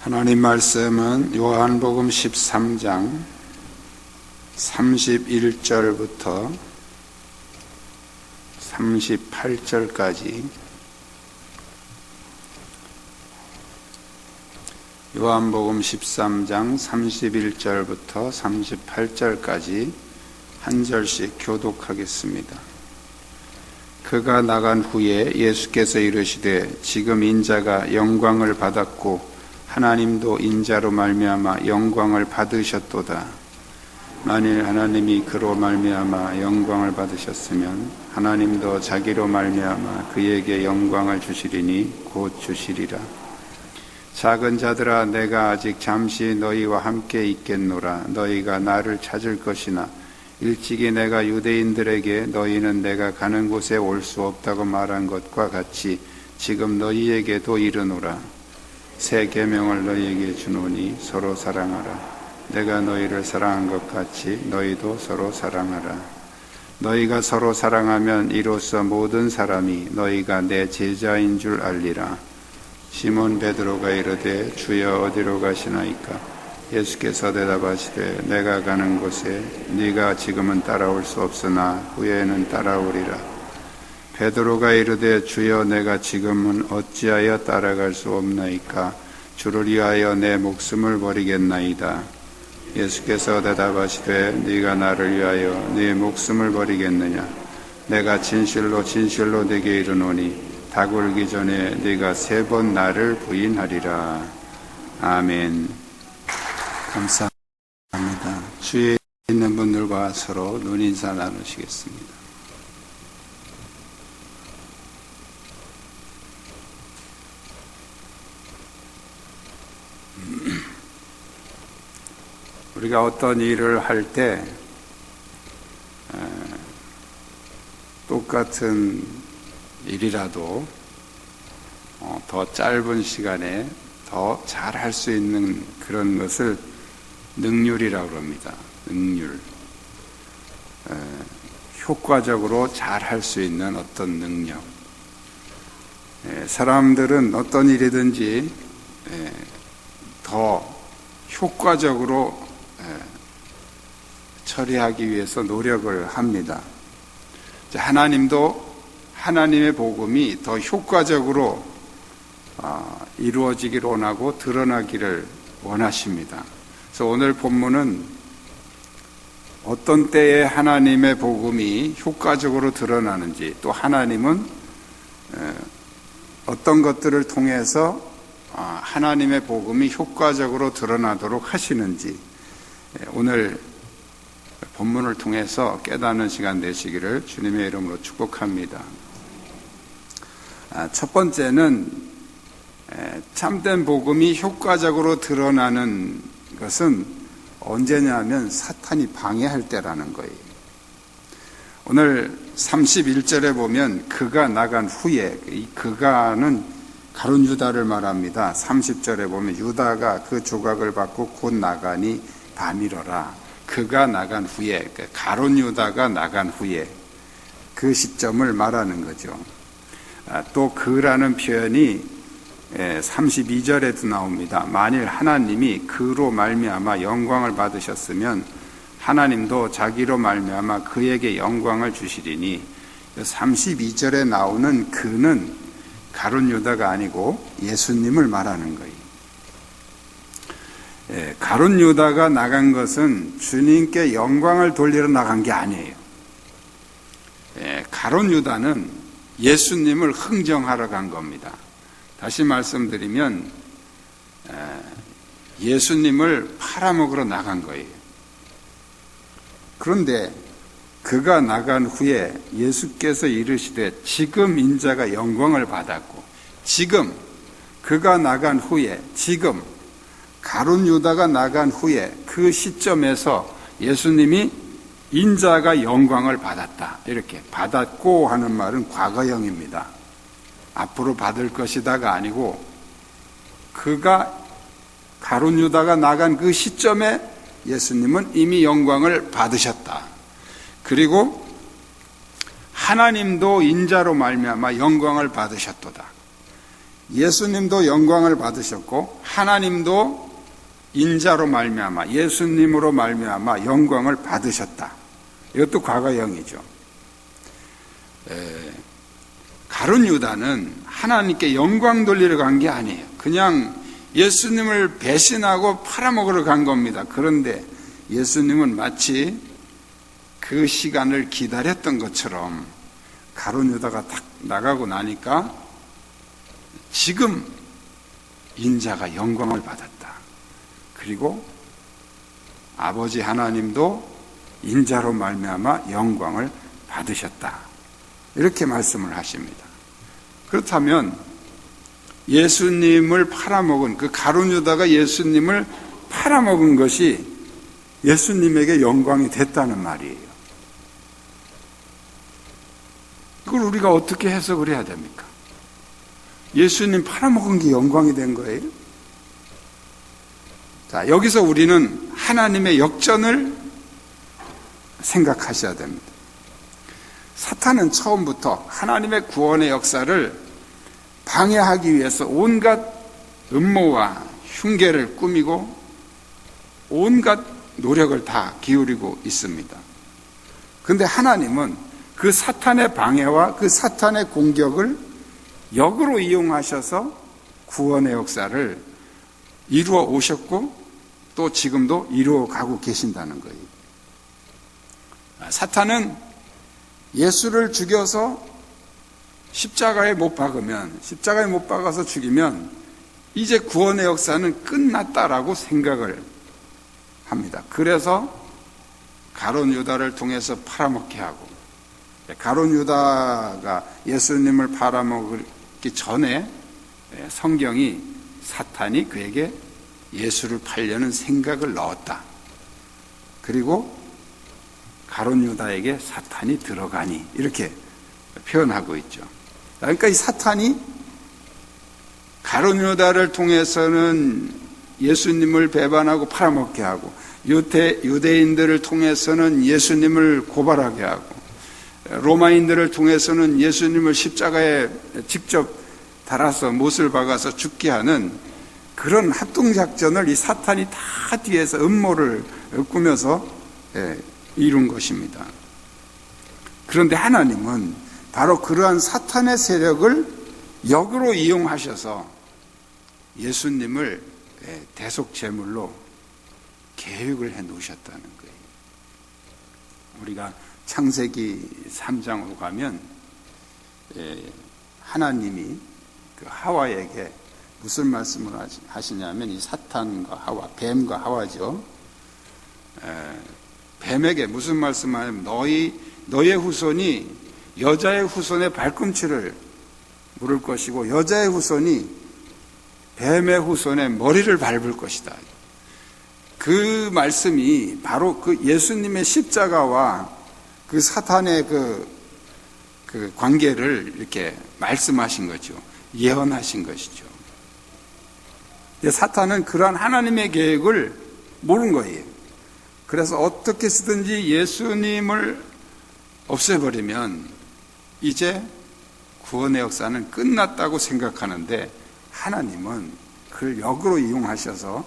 하나님 말씀은 요한복음 13장 31절부터 38절까지 요한복음 13장 31절부터 38절까지 한 절씩 교독하겠습니다. 그가 나간 후에 예수께서 이르시되 지금 인자가 영광을 받았고 하나님도 인자로 말미암아 영광을 받으셨도다. 만일 하나님이 그로 말미암아 영광을 받으셨으면 하나님도 자기로 말미암아 그에게 영광을 주시리니 곧 주시리라. 작은 자들아, 내가 아직 잠시 너희와 함께 있겠노라. 너희가 나를 찾을 것이나 일찍이 내가 유대인들에게 너희는 내가 가는 곳에 올 수 없다고 말한 것과 같이 지금 너희에게도 이르노라. 새 계명을 너희에게 주노니 서로 사랑하라. 내가 너희를 사랑한 것 같이 너희도 서로 사랑하라. 너희가 서로 사랑하면 이로써 모든 사람이 너희가 내 제자인 줄 알리라. 시몬 베드로가 이르되 주여 어디로 가시나이까? 예수께서 대답하시되 내가 가는 곳에 네가 지금은 따라올 수 없으나 후에는 따라오리라. 베드로가 이르되 주여 내가 지금은 어찌하여 따라갈 수 없나이까? 주를 위하여 내 목숨을 버리겠나이다. 예수께서 대답하시되 네가 나를 위하여 네 목숨을 버리겠느냐? 내가 진실로 진실로 네게 이르노니 닭 울기 전에 네가 3번 나를 부인하리라. 아멘. 감사합니다. 주위에 있는 분들과 서로 눈인사 나누시겠습니다. 우리가 어떤 일을 할 때 똑같은 일이라도 더 짧은 시간에 더 잘할 수 있는 그런 것을 능률이라고 합니다. 능률. 효과적으로 잘할 수 있는 어떤 능력. 사람들은 어떤 일이든지 더 효과적으로 처리하기 위해서 노력을 합니다. 하나님도 하나님의 복음이 더 효과적으로 이루어지기를 원하고 드러나기를 원하십니다. 그래서 오늘 본문은 어떤 때에 하나님의 복음이 효과적으로 드러나는지, 또 하나님은 어떤 것들을 통해서 하나님의 복음이 효과적으로 드러나도록 하시는지 오늘 본문을 통해서 깨닫는 시간 되시기를 주님의 이름으로 축복합니다. 첫 번째는 참된 복음이 효과적으로 드러나는 것은 언제냐면 사탄이 방해할 때라는 거예요. 오늘 31절에 보면 그가 나간 후에, 이 그가는 가룟 유다를 말합니다. 30절에 보면 유다가 그 조각을 받고 곧 나가니 밤이러라. 그가 나간 후에, 가룟 유다가 나간 후에 그 시점을 말하는 거죠. 또 그라는 표현이 32절에도 나옵니다. 만일 하나님이 그로 말미암아 영광을 받으셨으면 하나님도 자기로 말미암아 그에게 영광을 주시리니, 32절에 나오는 그는 가룟 유다가 아니고 예수님을 말하는 거예요. 가룟 유다가 나간 것은 주님께 영광을 돌리러 나간 게 아니에요. 가룟 유다는 예수님을 흥정하러 간 겁니다. 다시 말씀드리면 예수님을 팔아먹으러 나간 거예요. 그런데 그가 나간 후에 예수께서 이르시되 지금 인자가 영광을 받았고, 지금 그가 나간 후에, 지금 가룟 유다가 나간 후에 그 시점에서 예수님이 인자가 영광을 받았다, 이렇게 받았고 하는 말은 과거형입니다. 앞으로 받을 것이다가 아니고 그가 가룟 유다가 나간 그 시점에 예수님은 이미 영광을 받으셨다. 그리고 하나님도 인자로 말미암아 영광을 받으셨도다. 예수님도 영광을 받으셨고 하나님도 인자로 말미암아 예수님으로 말미암아 영광을 받으셨다. 이것도 과거형이죠. 가룟 유다는 하나님께 영광 돌리러 간 게 아니에요. 그냥 예수님을 배신하고 팔아먹으러 간 겁니다. 그런데 예수님은 마치 그 시간을 기다렸던 것처럼 가룟 유다가 딱 나가고 나니까 지금 인자가 영광을 받았다. 그리고 아버지 하나님도 인자로 말미암아 영광을 받으셨다. 이렇게 말씀을 하십니다. 그렇다면 예수님을 팔아먹은 그 가룟 유다가 예수님을 팔아먹은 것이 예수님에게 영광이 됐다는 말이에요. 그걸 우리가 어떻게 해석을 해야 됩니까? 예수님 팔아먹은 게 영광이 된 거예요? 자, 여기서 우리는 하나님의 역전을 생각하셔야 됩니다. 사탄은 처음부터 하나님의 구원의 역사를 방해하기 위해서 온갖 음모와 흉계를 꾸미고 온갖 노력을 다 기울이고 있습니다. 그런데 하나님은 그 사탄의 방해와 그 사탄의 공격을 역으로 이용하셔서 구원의 역사를 이루어 오셨고 또 지금도 이루어 가고 계신다는 거예요. 사탄은 예수를 죽여서 십자가에 못 박아서 죽이면 이제 구원의 역사는 끝났다라고 생각을 합니다. 그래서 가룟 유다를 통해서 팔아먹게 하고, 가룟 유다가 예수님을 팔아먹기 전에 성경이 사탄이 그에게 예수를 팔려는 생각을 넣었다. 그리고 가룟 유다에게 사탄이 들어가니 이렇게 표현하고 있죠. 그러니까 이 사탄이 가룟 유다를 통해서는 예수님을 배반하고 팔아먹게 하고 유대인들을 통해서는 예수님을 고발하게 하고 로마인들을 통해서는 예수님을 십자가에 직접 달아서 못을 박아서 죽게 하는 그런 합동작전을 이 사탄이 다 뒤에서 음모를 꾸며서 이룬 것입니다. 그런데 하나님은 바로 그러한 사탄의 세력을 역으로 이용하셔서 예수님을 대속제물로 계획을 해 놓으셨다는 거예요. 우리가 창세기 3장으로 가면 하나님이 그 하와에게 무슨 말씀을 하시냐면 이 사탄과 하와, 뱀과 하와죠. 뱀에게 무슨 말씀을 하냐면 너의 후손이 여자의 후손의 발꿈치를 물을 것이고 여자의 후손이 뱀의 후손의 머리를 밟을 것이다. 그 말씀이 바로 그 예수님의 십자가와 그 사탄의 그 관계를 이렇게 말씀하신 거죠. 예언하신 것이죠. 사탄은 그러한 하나님의 계획을 모른 거예요. 그래서 어떻게 쓰든지 예수님을 없애버리면 이제 구원의 역사는 끝났다고 생각하는데 하나님은 그를 역으로 이용하셔서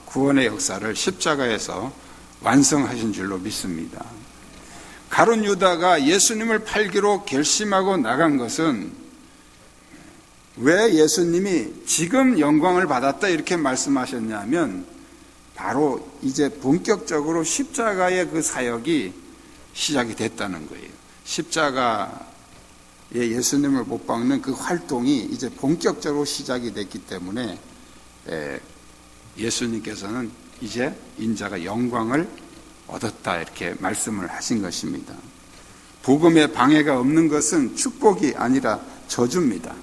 구원의 역사를 십자가에서 완성하신 줄로 믿습니다. 가룟 유다가 예수님을 팔기로 결심하고 나간 것은 왜 예수님이 지금 영광을 받았다 이렇게 말씀하셨냐면 바로 이제 본격적으로 십자가의 그 사역이 시작이 됐다는 거예요. 십자가에 예수님을 못 박는 그 활동이 이제 본격적으로 시작이 됐기 때문에 예수님께서는 이제 인자가 영광을 얻었다 이렇게 말씀을 하신 것입니다. 복음에 방해가 없는 것은 축복이 아니라 저주입니다.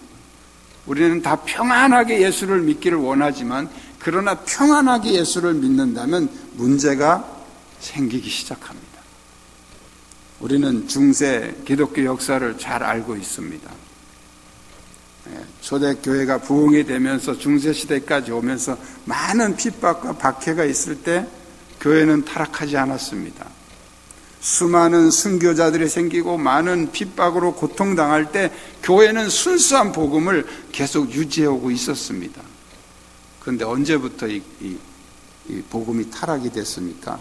우리는 다 평안하게 예수를 믿기를 원하지만 그러나 평안하게 예수를 믿는다면 문제가 생기기 시작합니다. 우리는 중세 기독교 역사를 잘 알고 있습니다. 초대교회가 부흥이 되면서 중세시대까지 오면서 많은 핍박과 박해가 있을 때 교회는 타락하지 않았습니다. 수많은 순교자들이 생기고 많은 핍박으로 고통당할 때 교회는 순수한 복음을 계속 유지해오고 있었습니다. 그런데 언제부터 이 복음이 타락이 됐습니까?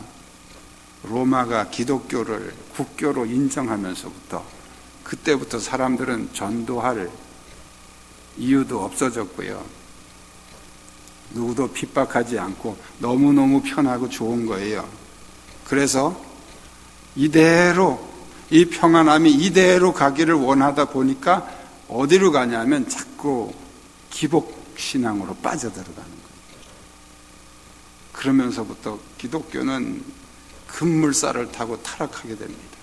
로마가 기독교를 국교로 인정하면서부터, 그때부터 사람들은 전도할 이유도 없어졌고요. 누구도 핍박하지 않고 너무너무 편하고 좋은 거예요. 그래서 이대로, 이 평안함이 이대로 가기를 원하다 보니까 어디로 가냐면 자꾸 기복신앙으로 빠져들어가는 거예요. 그러면서부터 기독교는 급물살을 타고 타락하게 됩니다.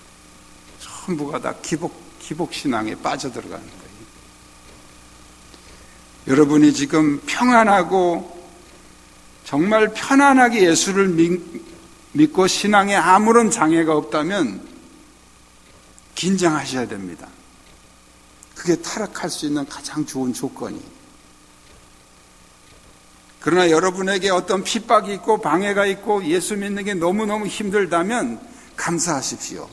전부가 다 기복신앙에 빠져들어가는 거예요. 여러분이 지금 평안하고 정말 편안하게 예수를 믿고 신앙에 아무런 장애가 없다면 긴장하셔야 됩니다. 그게 타락할 수 있는 가장 좋은 조건이에요. 그러나 여러분에게 어떤 핍박이 있고 방해가 있고 예수 믿는 게 너무너무 힘들다면 감사하십시오.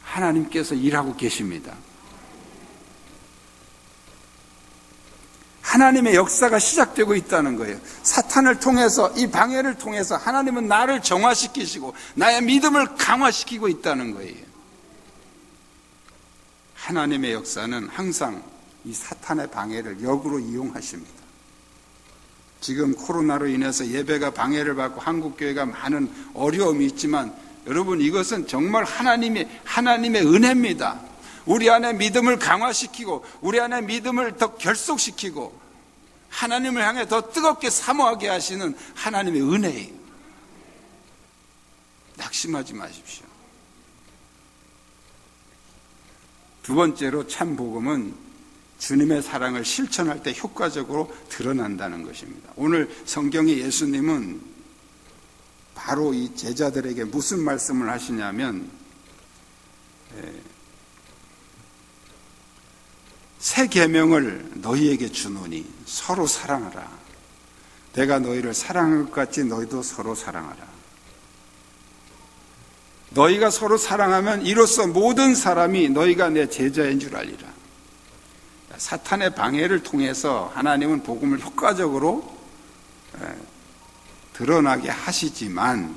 하나님께서 일하고 계십니다. 하나님의 역사가 시작되고 있다는 거예요. 사탄을 통해서, 이 방해를 통해서 하나님은 나를 정화시키시고 나의 믿음을 강화시키고 있다는 거예요. 하나님의 역사는 항상 이 사탄의 방해를 역으로 이용하십니다. 지금 코로나로 인해서 예배가 방해를 받고 한국교회가 많은 어려움이 있지만 여러분, 이것은 정말 하나님의 은혜입니다. 우리 안에 믿음을 강화시키고 우리 안에 믿음을 더 결속시키고 하나님을 향해 더 뜨겁게 사모하게 하시는 하나님의 은혜예요. 낙심하지 마십시오. 두 번째로 참 복음은 주님의 사랑을 실천할 때 효과적으로 드러난다는 것입니다. 오늘 성경의 예수님은 바로 이 제자들에게 무슨 말씀을 하시냐면 새 계명을 너희에게 주노니 서로 사랑하라. 내가 너희를 사랑할 것 같이 너희도 서로 사랑하라. 너희가 서로 사랑하면 이로써 모든 사람이 너희가 내 제자인 줄 알리라. 사탄의 방해를 통해서 하나님은 복음을 효과적으로 드러나게 하시지만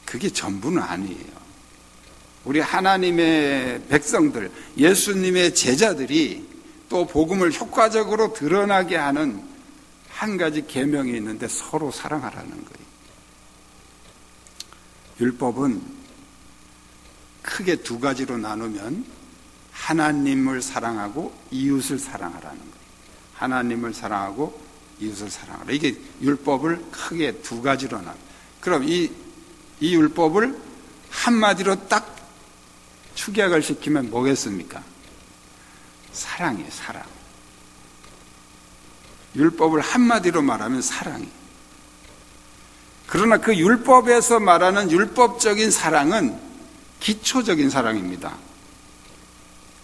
그게 전부는 아니에요. 우리 하나님의 백성들, 예수님의 제자들이 또 복음을 효과적으로 드러나게 하는 한 가지 계명이 있는데 서로 사랑하라는 거예요. 율법은 크게 두 가지로 나누면 하나님을 사랑하고 이웃을 사랑하라는 거예요. 하나님을 사랑하고 이웃을 사랑하라. 이게 율법을 크게 두 가지로 나눠요. 그럼 이 율법을 한마디로 딱 축약을 시키면 뭐겠습니까? 사랑이에요, 사랑. 율법을 한마디로 말하면 사랑이에요. 그러나 그 율법에서 말하는 율법적인 사랑은 기초적인 사랑입니다.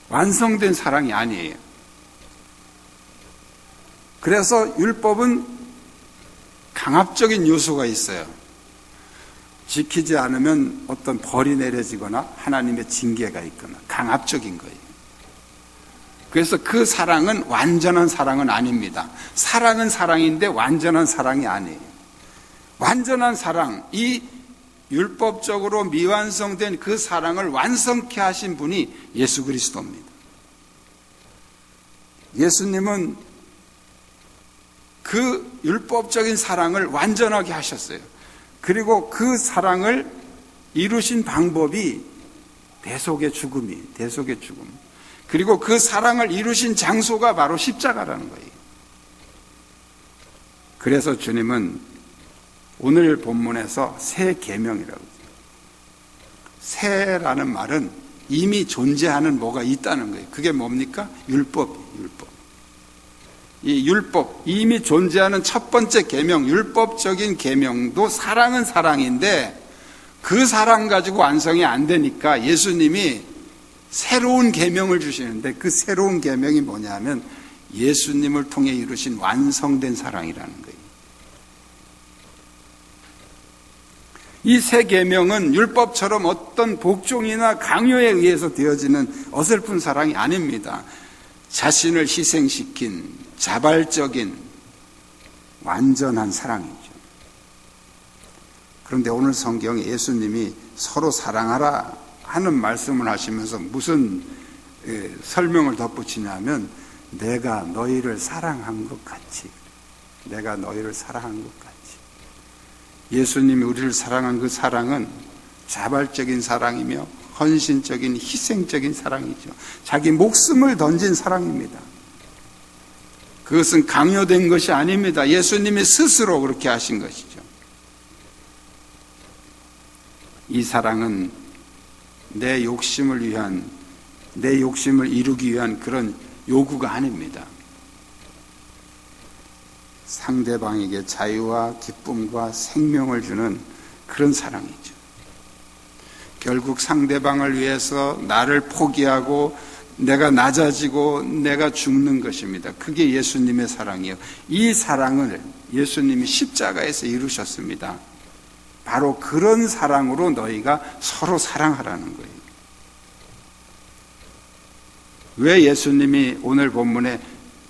완성된 사랑이 아니에요. 그래서 율법은 강압적인 요소가 있어요. 지키지 않으면 어떤 벌이 내려지거나 하나님의 징계가 있거나 강압적인 거예요. 그래서 그 사랑은 완전한 사랑은 아닙니다. 사랑은 사랑인데 완전한 사랑이 아니에요. 완전한 사랑, 이 율법적으로 미완성된 그 사랑을 완성케 하신 분이 예수 그리스도입니다. 예수님은 그 율법적인 사랑을 완전하게 하셨어요. 그리고 그 사랑을 이루신 방법이 대속의 죽음이에요. 대속의 죽음. 그리고 그 사랑을 이루신 장소가 바로 십자가라는 거예요. 그래서 주님은 오늘 본문에서 새 계명이라고 해요. 새라는 말은 이미 존재하는 뭐가 있다는 거예요. 그게 뭡니까? 율법이에요. 율법. 이 율법, 이미 존재하는 첫 번째 계명, 율법적인 계명도 사랑은 사랑인데 그 사랑 가지고 완성이 안 되니까 예수님이 새로운 계명을 주시는데 그 새로운 계명이 뭐냐면 예수님을 통해 이루신 완성된 사랑이라는 거예요. 이 새 계명은 율법처럼 어떤 복종이나 강요에 의해서 되어지는 어설픈 사랑이 아닙니다. 자신을 희생시킨 자발적인 완전한 사랑이죠. 그런데 오늘 성경에 예수님이 서로 사랑하라 하는 말씀을 하시면서 무슨 설명을 덧붙이냐면 내가 너희를 사랑한 것 같이, 내가 너희를 사랑한 것 같이. 예수님이 우리를 사랑한 그 사랑은 자발적인 사랑이며 헌신적인 희생적인 사랑이죠. 자기 목숨을 던진 사랑입니다. 그것은 강요된 것이 아닙니다. 예수님이 스스로 그렇게 하신 것이죠. 이 사랑은 내 욕심을 이루기 위한 그런 요구가 아닙니다. 상대방에게 자유와 기쁨과 생명을 주는 그런 사랑이죠. 결국 상대방을 위해서 나를 포기하고 내가 낮아지고 내가 죽는 것입니다. 그게 예수님의 사랑이에요. 이 사랑을 예수님이 십자가에서 이루셨습니다. 바로 그런 사랑으로 너희가 서로 사랑하라는 거예요. 왜 예수님이 오늘 본문에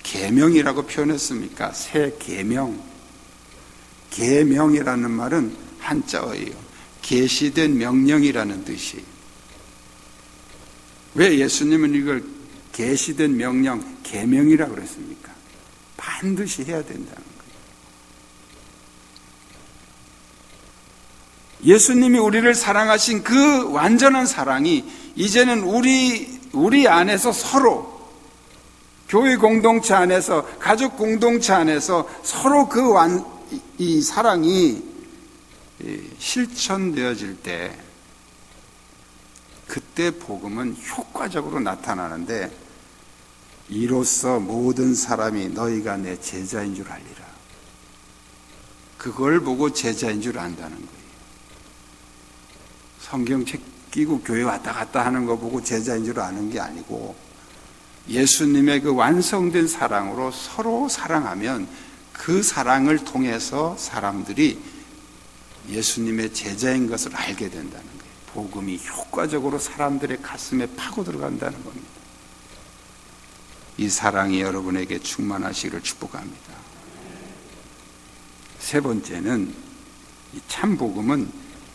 계명이라고 표현했습니까? 새 계명. 계명이라는 말은 한자어예요. 계시된 명령이라는 뜻이에요. 왜 예수님은 이걸 계시된 명령, 계명이라고 그랬습니까? 반드시 해야 된다는 거예요. 예수님이 우리를 사랑하신 그 완전한 사랑이 이제는 우리 안에서 서로 교회 공동체 안에서 가족 공동체 안에서 서로 이 사랑이 실천되어질 때 그때 복음은 효과적으로 나타나는데 이로써 모든 사람이 너희가 내 제자인 줄 알리라. 그걸 보고 제자인 줄 안다는 거예요. 성경책 끼고 교회 왔다 갔다 하는 거 보고 제자인 줄 아는 게 아니고 예수님의 그 완성된 사랑으로 서로 사랑하면 그 사랑을 통해서 사람들이 예수님의 제자인 것을 알게 된다는 거예요. 복음이 효과적으로 사람들의 가슴에 파고 들어간다는 겁니다. 이 사랑이 여러분에게 충만하시기를 축복합니다. 세 번째는 이 참 복음은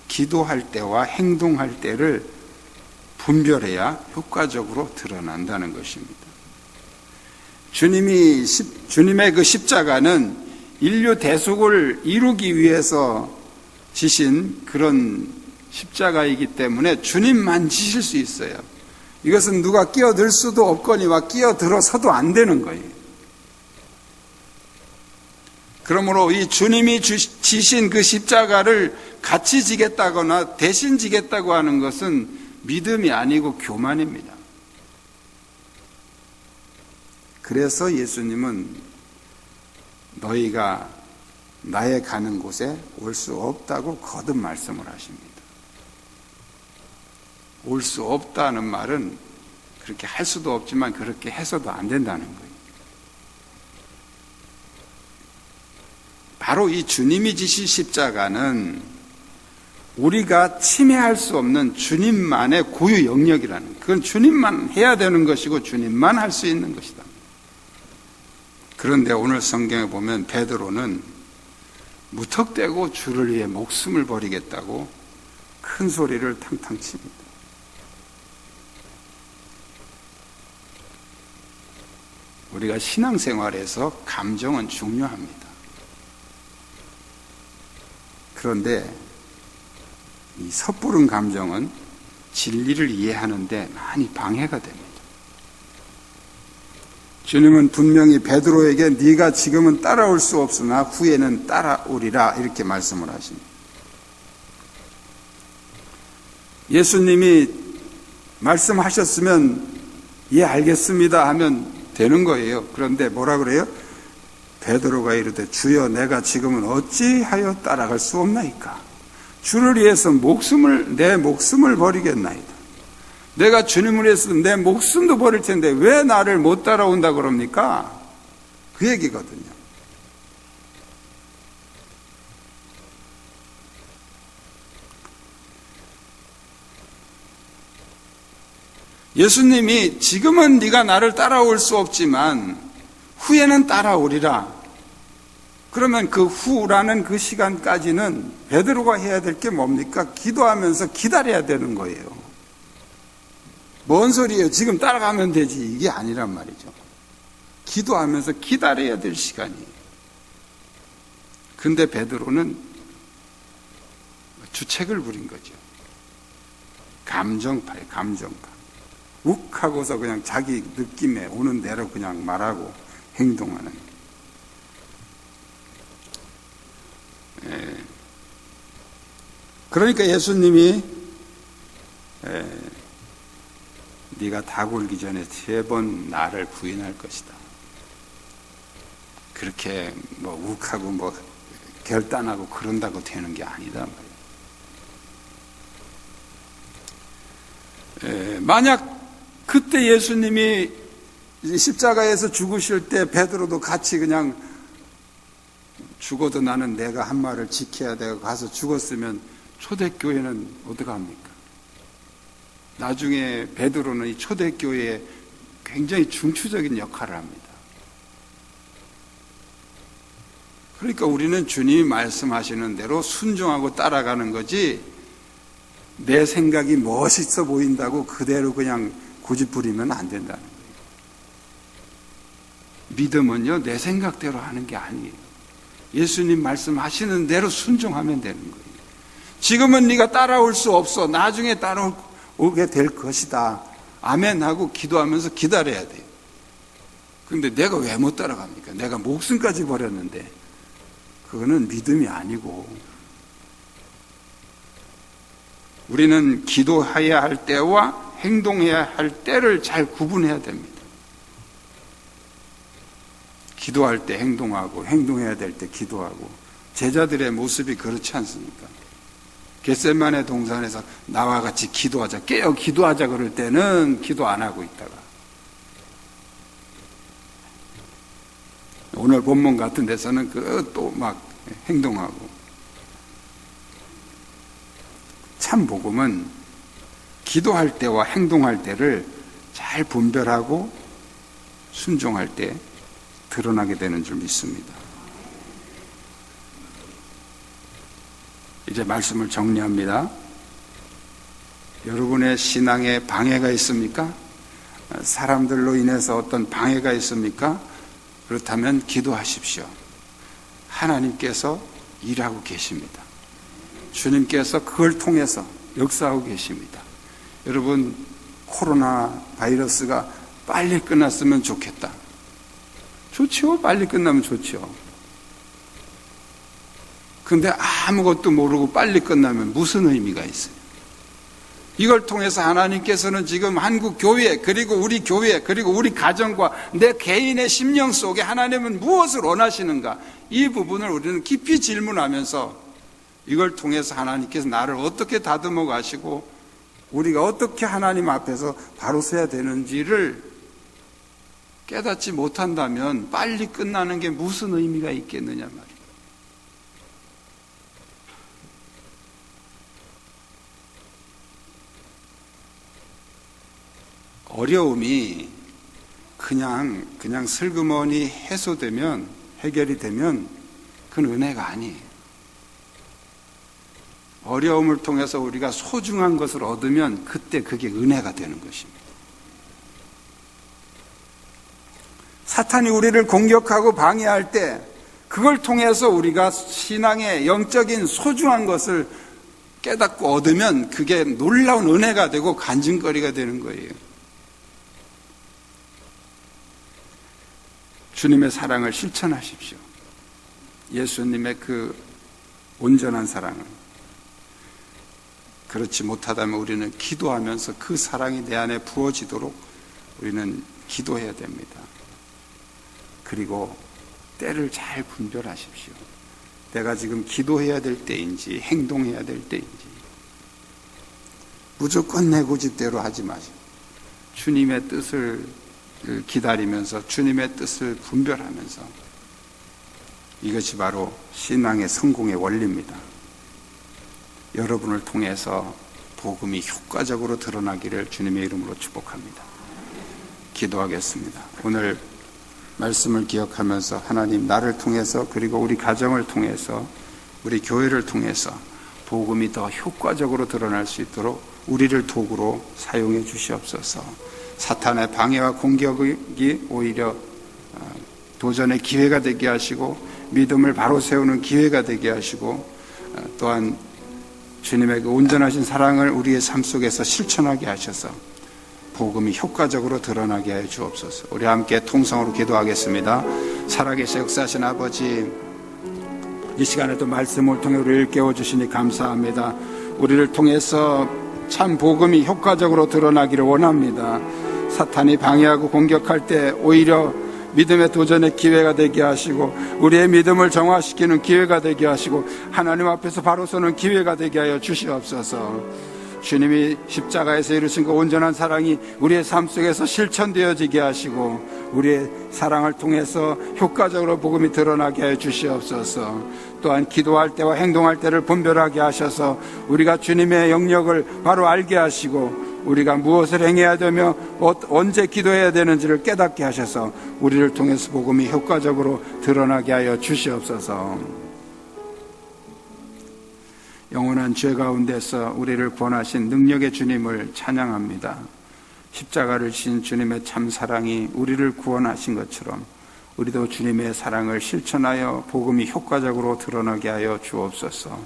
기도할 때와 행동할 때를 분별해야 효과적으로 드러난다는 것입니다. 주님의 그 십자가는 인류 대속을 이루기 위해서 지신 그런 십자가이기 때문에 주님만 지실 수 있어요. 이것은 누가 끼어들 수도 없거니와 끼어들어서도 안 되는 거예요. 그러므로 이 주님이 지신 그 십자가를 같이 지겠다거나 대신 지겠다고 하는 것은 믿음이 아니고 교만입니다. 그래서 예수님은 너희가 나의 가는 곳에 올 수 없다고 거듭 말씀을 하십니다. 올 수 없다는 말은 그렇게 할 수도 없지만 그렇게 해서도 안 된다는 거예요. 바로 이 주님이 지신 십자가는 우리가 침해할 수 없는 주님만의 고유 영역이라는, 그건 주님만 해야 되는 것이고 주님만 할 수 있는 것이다. 그런데 오늘 성경에 보면 베드로는 무턱대고 주를 위해 목숨을 버리겠다고 큰 소리를 탕탕 칩니다. 우리가 신앙생활에서 감정은 중요합니다. 그런데 이 섣부른 감정은 진리를 이해하는데 많이 방해가 됩니다. 주님은 분명히 베드로에게 네가 지금은 따라올 수 없으나 후에는 따라오리라 이렇게 말씀을 하십니다. 예수님이 말씀하셨으면 예 알겠습니다 하면 되는 거예요. 그런데 뭐라 그래요? 베드로가 이르되 주여 내가 지금은 어찌하여 따라갈 수 없나이까? 주를 위해서 내 목숨을 버리겠나이다. 내가 주님을 위해서 내 목숨도 버릴 텐데 왜 나를 못 따라온다 그럽니까? 그 얘기거든요. 예수님이 지금은 네가 나를 따라올 수 없지만 후에는 따라오리라. 그러면 그 후라는 그 시간까지는 베드로가 해야 될 게 뭡니까? 기도하면서 기다려야 되는 거예요. 뭔 소리예요? 지금 따라가면 되지. 이게 아니란 말이죠. 기도하면서 기다려야 될 시간이에요. 근데 베드로는 주책을 부린 거죠. 감정파예요, 감정파. 욱 하고서 그냥 자기 느낌에 오는 대로 그냥 말하고 행동하는. 그러니까 예수님이 네가 다 굴기 전에 3번 나를 부인할 것이다. 그렇게 뭐 욱하고 뭐 결단하고 그런다고 되는 게 아니다 말이에요. 만약 그때 예수님이 십자가에서 죽으실 때 베드로도 같이 그냥 죽어도 나는 내가 한 말을 지켜야 되고 가서 죽었으면 초대교회는 어떡합니까? 나중에 베드로는 이 초대교회에 굉장히 중추적인 역할을 합니다. 그러니까 우리는 주님이 말씀하시는 대로 순종하고 따라가는 거지, 내 생각이 멋있어 보인다고 그대로 그냥 고집부리면 안 된다는 거예요. 믿음은요, 내 생각대로 하는 게 아니에요. 예수님 말씀하시는 대로 순종하면 되는 거예요. 지금은 네가 따라올 수 없어. 나중에 따라오게 될 것이다. 아멘 하고 기도하면서 기다려야 돼요. 그런데 내가 왜 못 따라갑니까? 내가 목숨까지 버렸는데. 그거는 믿음이 아니고, 우리는 기도해야 할 때와 행동해야 할 때를 잘 구분해야 됩니다. 기도할 때 행동하고, 행동해야 될 때 기도하고. 제자들의 모습이 그렇지 않습니까? 겟세마네 동산에서 나와 같이 기도하자, 깨어 기도하자 그럴 때는 기도 안 하고 있다가, 오늘 본문 같은 데서는 또 막 행동하고. 참 복음은 기도할 때와 행동할 때를 잘 분별하고 순종할 때 드러나게 되는 줄 믿습니다. 이제 말씀을 정리합니다. 여러분의 신앙에 방해가 있습니까? 사람들로 인해서 어떤 방해가 있습니까? 그렇다면 기도하십시오. 하나님께서 일하고 계십니다. 주님께서 그걸 통해서 역사하고 계십니다. 여러분, 코로나 바이러스가 빨리 끝났으면 좋겠다. 좋죠? 빨리 끝나면 좋죠. 근데 아무것도 모르고 빨리 끝나면 무슨 의미가 있어요? 이걸 통해서 하나님께서는 지금 한국 교회, 그리고 우리 교회, 그리고 우리 가정과 내 개인의 심령 속에 하나님은 무엇을 원하시는가? 이 부분을 우리는 깊이 질문하면서 이걸 통해서 하나님께서 나를 어떻게 다듬어 가시고 우리가 어떻게 하나님 앞에서 바로 서야 되는지를 깨닫지 못한다면 빨리 끝나는 게 무슨 의미가 있겠느냐 말이에요. 어려움이 그냥 슬그머니 해소되면, 해결이 되면 그건 은혜가 아니에요. 어려움을 통해서 우리가 소중한 것을 얻으면 그때 그게 은혜가 되는 것입니다. 사탄이 우리를 공격하고 방해할 때 그걸 통해서 우리가 신앙의 영적인 소중한 것을 깨닫고 얻으면 그게 놀라운 은혜가 되고 간증거리가 되는 거예요. 주님의 사랑을 실천하십시오. 예수님의 그 온전한 사랑을. 그렇지 못하다면 우리는 기도하면서 그 사랑이 내 안에 부어지도록 우리는 기도해야 됩니다. 그리고 때를 잘 분별하십시오. 내가 지금 기도해야 될 때인지 행동해야 될 때인지. 무조건 내 고집대로 하지 마시고 주님의 뜻을 기다리면서 주님의 뜻을 분별하면서, 이것이 바로 신앙의 성공의 원리입니다. 여러분을 통해서 복음이 효과적으로 드러나기를 주님의 이름으로 축복합니다. 기도하겠습니다. 오늘 말씀을 기억하면서 하나님, 나를 통해서 그리고 우리 가정을 통해서 우리 교회를 통해서 복음이 더 효과적으로 드러날 수 있도록 우리를 도구로 사용해 주시옵소서. 사탄의 방해와 공격이 오히려 도전의 기회가 되게 하시고 믿음을 바로 세우는 기회가 되게 하시고 또한 주님의 그 온전하신 사랑을 우리의 삶 속에서 실천하게 하셔서 복음이 효과적으로 드러나게 하여 주옵소서. 우리 함께 통성으로 기도하겠습니다. 살아계신 역사하신 아버지, 이 시간에도 말씀을 통해 우리를 깨워주시니 감사합니다. 우리를 통해서 참 복음이 효과적으로 드러나기를 원합니다. 사탄이 방해하고 공격할 때 오히려 믿음의 도전의 기회가 되게 하시고 우리의 믿음을 정화시키는 기회가 되게 하시고 하나님 앞에서 바로 서는 기회가 되게 하여 주시옵소서. 주님이 십자가에서 이루신 그 온전한 사랑이 우리의 삶 속에서 실천되어지게 하시고 우리의 사랑을 통해서 효과적으로 복음이 드러나게 하여 주시옵소서. 또한 기도할 때와 행동할 때를 분별하게 하셔서 우리가 주님의 영역을 바로 알게 하시고 우리가 무엇을 행해야 되며 언제 기도해야 되는지를 깨닫게 하셔서 우리를 통해서 복음이 효과적으로 드러나게 하여 주시옵소서. 영원한 죄 가운데서 우리를 구원하신 능력의 주님을 찬양합니다. 십자가를 지신 주님의 참 사랑이 우리를 구원하신 것처럼 우리도 주님의 사랑을 실천하여 복음이 효과적으로 드러나게 하여 주옵소서.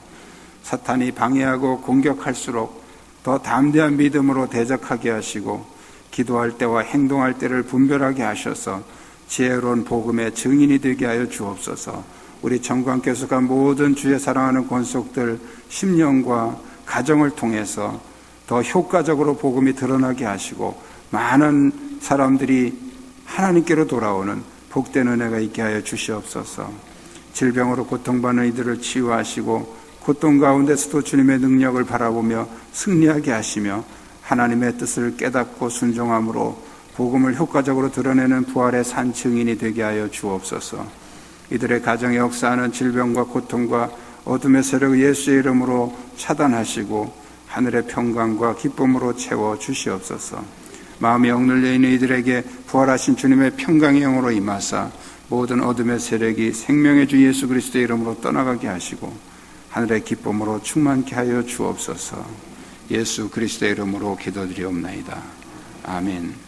사탄이 방해하고 공격할수록 더 담대한 믿음으로 대적하게 하시고 기도할 때와 행동할 때를 분별하게 하셔서 지혜로운 복음의 증인이 되게 하여 주옵소서. 우리 정관교회 속한 모든 주의 사랑하는 권속들 10년과 가정을 통해서 더 효과적으로 복음이 드러나게 하시고 많은 사람들이 하나님께로 돌아오는 복된 은혜가 있게 하여 주시옵소서. 질병으로 고통받는 이들을 치유하시고 고통 가운데서도 주님의 능력을 바라보며 승리하게 하시며 하나님의 뜻을 깨닫고 순종함으로 복음을 효과적으로 드러내는 부활의 산 증인이 되게 하여 주옵소서. 이들의 가정에 역사하는 질병과 고통과 어둠의 세력을 예수의 이름으로 차단하시고 하늘의 평강과 기쁨으로 채워 주시옵소서. 마음이 억눌려 있는 이들에게 부활하신 주님의 평강의 영으로 임하사 모든 어둠의 세력이 생명의 주 예수 그리스도의 이름으로 떠나가게 하시고 하늘의 기쁨으로 충만케 하여 주옵소서. 예수 그리스도의 이름으로 기도드리옵나이다. 아멘.